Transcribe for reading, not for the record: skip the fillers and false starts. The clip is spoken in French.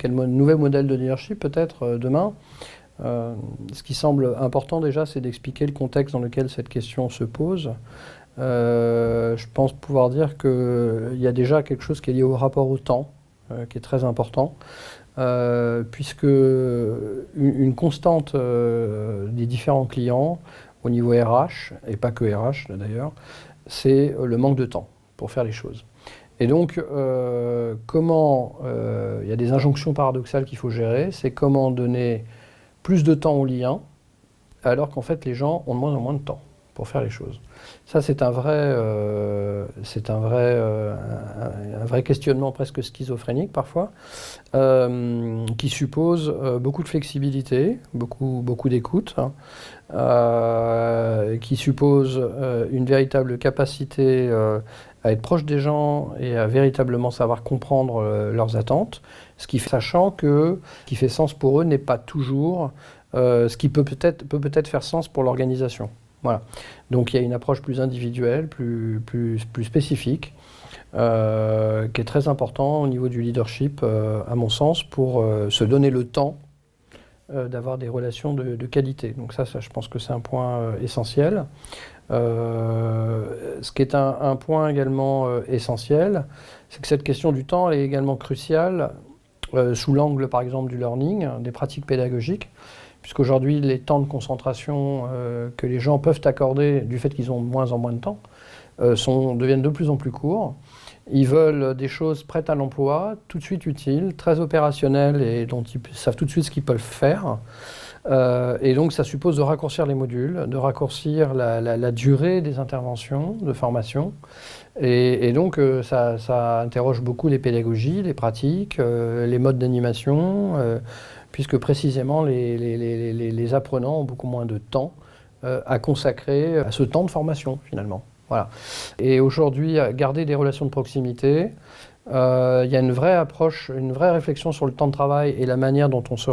quel nouvel modèle de leadership peut-être demain. Ce qui semble important déjà, c'est d'expliquer le contexte dans lequel cette question se pose. Je pense pouvoir dire qu'il y a déjà quelque chose qui est lié au rapport au temps, qui est très important, puisque une constante des différents clients au niveau RH, et pas que RH d'ailleurs, c'est le manque de temps pour faire les choses. Et donc, il y a des injonctions paradoxales qu'il faut gérer, c'est comment donner plus de temps aux liens, alors qu'en fait les gens ont de moins en moins de temps pour faire les choses. Ça, c'est un vrai questionnement presque schizophrénique parfois, qui suppose beaucoup de flexibilité, beaucoup d'écoute, hein, qui suppose une véritable capacité à être proche des gens et à véritablement savoir comprendre leurs attentes, sachant que ce qui fait sens pour eux n'est pas toujours ce qui peut peut-être faire sens pour l'organisation. Voilà. Donc il y a une approche plus individuelle, plus spécifique, qui est très important au niveau du leadership, à mon sens, pour se donner le temps d'avoir des relations de qualité. Donc ça, je pense que c'est un point essentiel. Ce qui est un point également essentiel, c'est que cette question du temps est également cruciale sous l'angle, par exemple, du learning, des pratiques pédagogiques, puisqu'aujourd'hui, les temps de concentration que les gens peuvent accorder, du fait qu'ils ont de moins en moins de temps, deviennent de plus en plus courts. Ils veulent des choses prêtes à l'emploi, tout de suite utiles, très opérationnelles et dont ils savent tout de suite ce qu'ils peuvent faire. Et donc ça suppose de raccourcir les modules, de raccourcir la durée des interventions de formation. Et donc ça interroge beaucoup les pédagogies, les pratiques, les modes d'animation, puisque précisément les apprenants ont beaucoup moins de temps à consacrer à ce temps de formation finalement. Voilà. Et aujourd'hui, garder des relations de proximité, il y a une vraie approche, une vraie réflexion sur le temps de travail et la manière dont on se